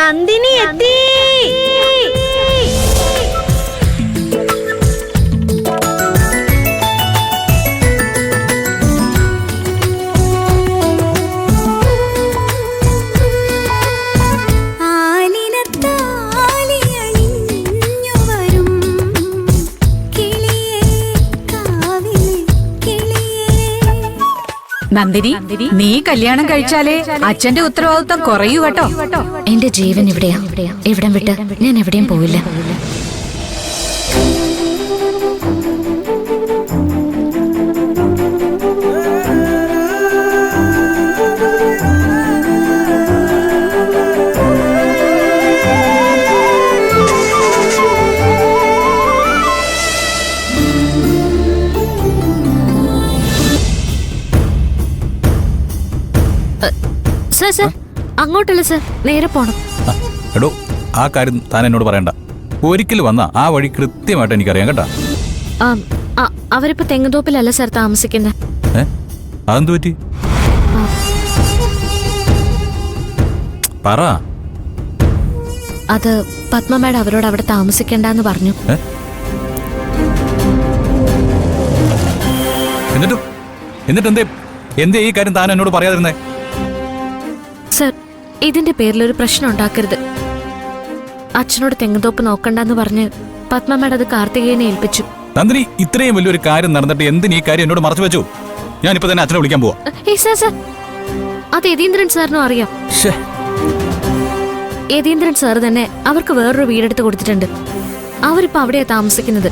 നന്ദിനി എത്തി. നന്ദിനി, നീ കല്യാണം കഴിച്ചാലേ അച്ഛന്റെ ഉത്തരവാദിത്വം കുറയൂ കേട്ടോ. എന്റെ ജീവൻ ഇവിടെയാ. ഇവിടം വിട്ട് ഞാൻ എവിടെയും പോവില്ല. സർ സർ അങ്ങോട്ടല്ല സർ, നേരെ പോണം. എടോ, ആ കാര്യം താൻ എന്നോട് പറയണ്ട. ഒരിക്കൽ വന്ന ആ വഴി കൃത്യമായിട്ട് എനിക്കറിയാം കേട്ടാ. അവരിപ്പോ തെങ്ങുതോപ്പിലല്ല സർ താമസിക്കുന്നത്. അതെന്തു പറ്റി? പറ. അത് പത്മ മാഡം അവരോട് അവിടെ താമസിക്കണ്ടെന്ന് പറഞ്ഞു. എന്നിട്ട് എന്തേ ഈ കാര്യം താൻ എന്നോട് പറയാതിരുന്നേ? സർ, ഇതിന്റെ പേരിൽ ഒരു പ്രശ്നം ഉണ്ടാക്കരുത്. അച്ഛനോട് തെങ്ങുതോപ്പ് നോക്കണ്ടെന്ന് പറഞ്ഞ് പത്മ മാഡം അത് കാർത്തികേയനെ ഏൽപ്പിച്ചു. നന്ദിനി, ഇത്രയും വലിയൊരു കാര്യം നടന്നിട്ട് എന്തിനീ കാര്യം എന്നോട് മറച്ചു വെച്ചു? ഞാനിപ്പോ തന്നെ അച്ഛനെ വിളിക്കാൻ പോവാ. അത് യതീന്ദ്രൻ സാറിനും അറിയാം. യതീന്ദ്രൻ സാർ തന്നെ അവർക്ക് വേറൊരു വീടെടുത്ത് കൊടുത്തിട്ടുണ്ട്. അവരിപ്പോ അവിടെയാ താമസിക്കുന്നത്.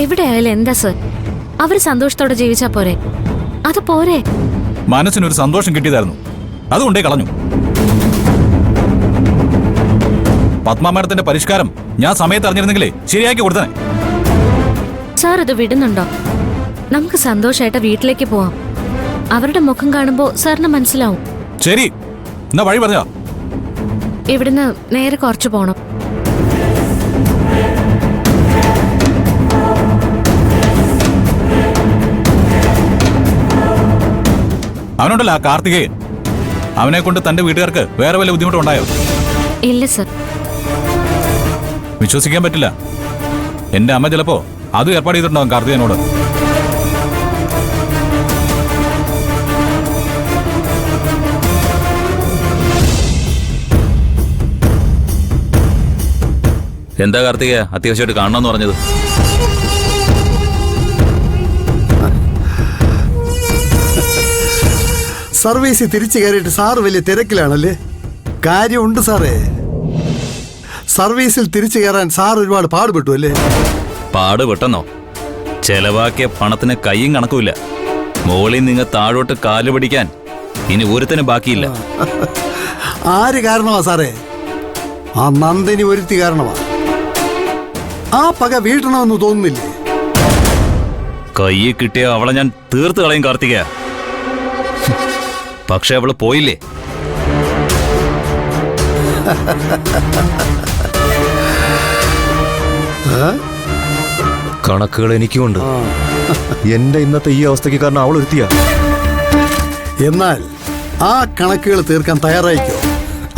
എവിടെയായാലും എന്താ സർ, അവര് സന്തോഷത്തോടെ ജീവിച്ചാ പോരെ? അത് പോരെ? മനസ്സിനൊരു സന്തോഷം കിട്ടിയതായിരുന്നു, അതുകൊണ്ടേ കളഞ്ഞു. പത്മ മാഡത്തിന്റെ പരിഷ്കാരം ഞാൻ സമയത്ത് അറിഞ്ഞിരുന്നെങ്കിലേ ശരിയാക്കി കൊടുത്തേ. സാർ ഇത് വിടുന്നുണ്ടോ? നമുക്ക് സന്തോഷമായിട്ട് വീട്ടിലേക്ക് പോവാം. അവരുടെ മുഖം കാണുമ്പോ സാറിന് മനസ്സിലാവും. ശരി, എന്നാ വഴി പറഞ്ഞോ. ഇവിടുന്ന് നേരെ കുറച്ചു പോണം. അവനുണ്ടല്ലോ ആ കാർത്തികേയൻ, അവനെ കൊണ്ട് തന്റെ വീട്ടുകാർക്ക് വേറെ വല്ല ബുദ്ധിമുട്ടുണ്ടായോ? ഇല്ല സർ. വിശ്വസിക്കാൻ പറ്റില്ല. എന്റെ അമ്മ ചിലപ്പോ അത് ഏർപ്പാട് ചെയ്തിട്ടുണ്ടാവും കാർത്തികേയനോട്. എന്താ കാർത്തികേയ അത്യാവശ്യമായിട്ട് കാണണമെന്ന് പറഞ്ഞത്? സർവീസിൽ തിരിച്ചു കയറിയിട്ട് സാറ് വലിയ തിരക്കിലാണല്ലേ? കാര്യമുണ്ട് സാറേ. സർവീസിൽ തിരിച്ചു കയറാൻ സാർ ഒരുപാട് പാടുപെട്ടു അല്ലേ? പാടുപെട്ടെന്നോ? ചെലവാക്കിയ പണത്തിന് കയ്യും കണക്കുമില്ല. മോളിൽ നിങ്ങൾ താഴോട്ട് കാല് പിടിക്കാൻ ഇനി ഒരുത്തനും ബാക്കിയില്ല. ആര് കാരണമാ സാറേ? ആ നന്ദിനി ഒരുത്തി കാരണമാ. ആ പക വീട്ടണമെന്ന് തോന്നുന്നില്ലേ? കയ്യിൽ കിട്ടിയ അവളെ ഞാൻ തീർത്ത് കളയും കാർത്തികേയ. പക്ഷെ അവള് പോയില്ലേ? കണക്കുകൾ എനിക്കുമുണ്ട്. എന്റെ ഇന്നത്തെ ഈ അവസ്ഥയ്ക്ക് കാരണം അവൾ ഒരുത്തിയാ. എന്നാൽ ആ കണക്കുകൾ തീർക്കാൻ തയ്യാറായിക്കോ.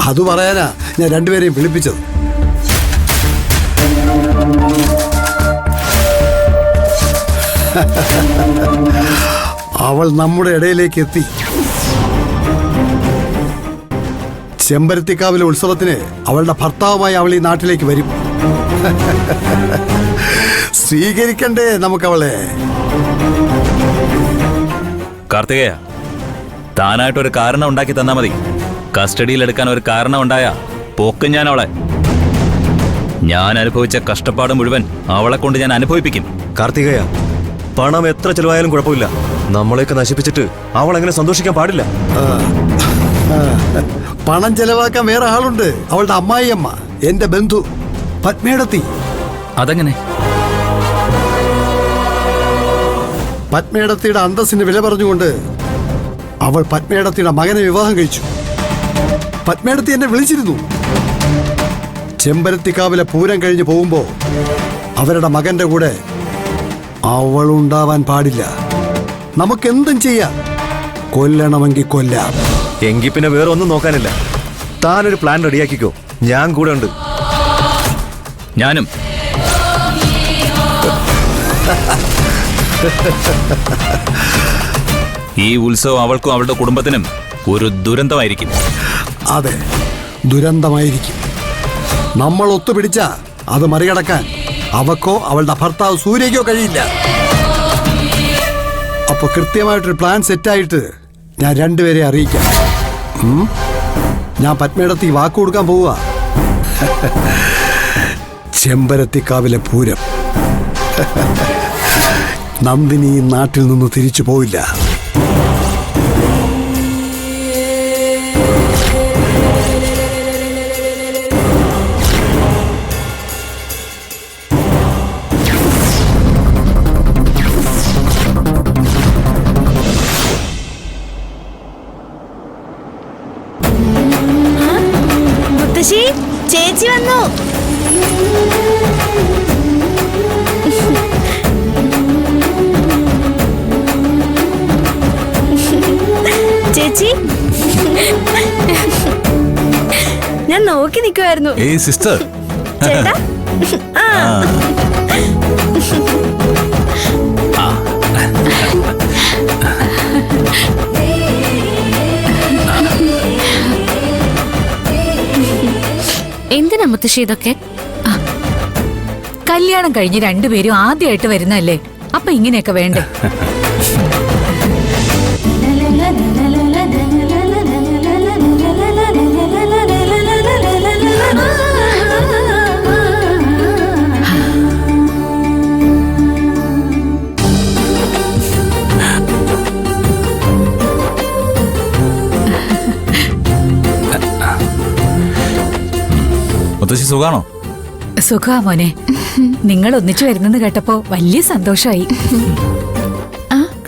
അത് പറയാനാ ഞാൻ രണ്ടുപേരെയും വിളിപ്പിച്ചത്. അവൾ നമ്മുടെ ഇടയിലേക്ക് എത്തി. ചെമ്പരത്തിക്കാവിലെ ഉത്സവത്തിന് അവളുടെ ഭർത്താവുമായി അവൾ ഈ നാട്ടിലേക്ക് വരും. സ്വീകരിക്കണ്ടേ നമുക്കവളെ? കാർത്തികേയ, താനായിട്ടൊരു കാരണം ഉണ്ടാക്കി തന്നാ മതി. കസ്റ്റഡിയിലെടുക്കാൻ ഒരു കാരണം ഉണ്ടായ പോക്കും ഞാൻ അവളെ. ഞാൻ അനുഭവിച്ച കഷ്ടപ്പാട് മുഴുവൻ അവളെ കൊണ്ട് ഞാൻ അനുഭവിപ്പിക്കും. കാർത്തികേയ, പണം എത്ര ചെലവായാലും കുഴപ്പമില്ല. നമ്മളെയൊക്കെ നശിപ്പിച്ചിട്ട് അവൾ എങ്ങനെ സന്തോഷിക്കാൻ പാടില്ല? പണം ചെലവാക്കാൻ വേറെ ആളുണ്ട്. അവളുടെ അമ്മായിയമ്മ, എന്റെ ബന്ധു പത്മേടത്തി. അതെങ്ങനെ? പത്മേടത്തിയുടെ അന്തസ്സിന് വില പറഞ്ഞുകൊണ്ട് അവൾ പത്മേടത്തിയുടെ മകനെ വിവാഹം കഴിച്ചു. പത്മേടത്തി എന്നെ വിളിച്ചിരുന്നു. ചെമ്പരത്തിക്കാവിലെ പൂരം കഴിഞ്ഞ് പോകുമ്പോ അവരുടെ മകന്റെ കൂടെ അവളുണ്ടാവാൻ പാടില്ല. നമുക്കെന്തും ചെയ്യാം. കൊല്ലണമെങ്കിൽ കൊല്ലാം. എങ്കിൽ പിന്നെ വേറെ ഒന്നും നോക്കാനില്ല. താനൊരു പ്ലാൻ റെഡിയാക്കിക്കോ, ഞാൻ കൂടെ ഉണ്ട്. ഞാനും. ഈ ഉത്സവം അവൾക്കും അവളുടെ കുടുംബത്തിനും ഒരു ദുരന്തമായിരിക്കും. അതെ, ദുരന്തമായിരിക്കും. നമ്മൾ ഒത്തുപിടിച്ച അത് മറികടക്കാൻ അവക്കോ അവളുടെ ഭർത്താവ് സൂര്യക്കോ കഴിയില്ല. അപ്പൊ കൃത്യമായിട്ടൊരു പ്ലാൻ സെറ്റായിട്ട് ഞാൻ രണ്ടുപേരെ അറിയിക്കാം. ഞാൻ പത്മേടത്തി വാക്ക് കൊടുക്കാൻ പോവുക. ചെമ്പരത്തിക്കാവിലെ പൂരം. നന്ദിനി നാട്ടിൽ നിന്ന് തിരിച്ചു പോയില്ല. മുത്തശ്ശി, ചേച്ചി വന്നു. ചേച്ചി, ഞാൻ നോക്കി നിൽക്കുമായിരുന്നു. ഏയ് സിസ്റ്റർ. ചേട്ടാ. എന്തിനാ മുത്തശ്ശി ഇതൊക്കെ? കല്യാണം കഴിഞ്ഞ് രണ്ടുപേരും ആദ്യമായിട്ട് വരുന്നല്ലേ, അപ്പൊ ഇങ്ങനെയൊക്കെ വേണ്ടേ? മുത്തശ്ശി സുഖാണോ? സുഖാ മോനെ. നിങ്ങൾ ഒന്നിച്ചു വരുന്നെന്ന് കേട്ടപ്പോ വലിയ സന്തോഷമായി.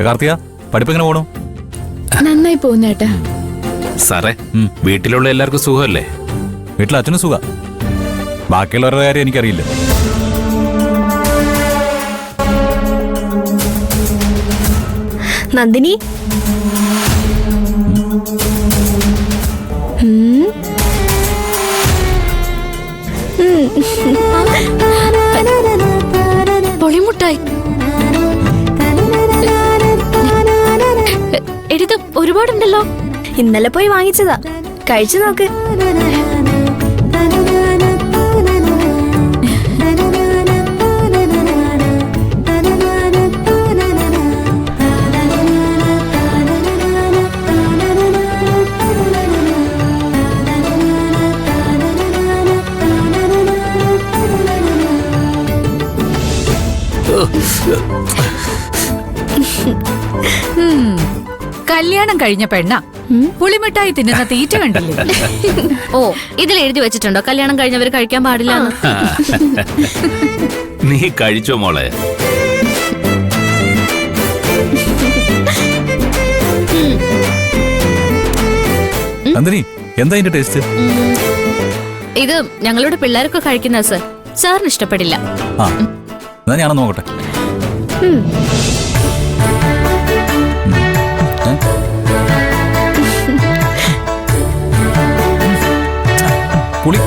കാർത്തിക, പഠിപ്പെങ്ങനെ പോണു? നന്നായി പോകുന്നേട്ടാ. സാറേ, വീട്ടിലുള്ള എല്ലാവർക്കും സുഖമല്ലേ? വീട്ടിൽ അച്ഛനും സുഖ. ബാക്കിയുള്ളവരുടെ കാര്യം എനിക്കറിയില്ല. നന്ദിനി, പൊളിമുട്ടായി. എഴുത ഒരുപാടുണ്ടല്ലോ. ഇന്നലെ പോയി വാങ്ങിച്ചതാ, കഴിച്ചു നോക്ക്. കല്യാണം കഴിഞ്ഞ പെണ്ണ പുളിമിഠായി തിന്നുന്ന തീറ്റ കണ്ടില്ലേ? ഓ, ഇതിൽ എഴുതി വെച്ചിട്ടുണ്ടോ കല്യാണം കഴിഞ്ഞവർ കഴിക്കാൻ പാടില്ല? നീ കഴിച്ചോ മോളെ? നന്ദിനി, എന്താ ഇതിന്റെ ടേസ്റ്റ്? ഇത് ഞങ്ങളുടെ പിള്ളേരൊക്കെ കഴിക്കുന്ന സർ. സാറിന് ഇഷ്ടപ്പെടില്ല. ആ, എന്നാ ഞാനൊന്ന് നോക്കട്ടെ. പുളി.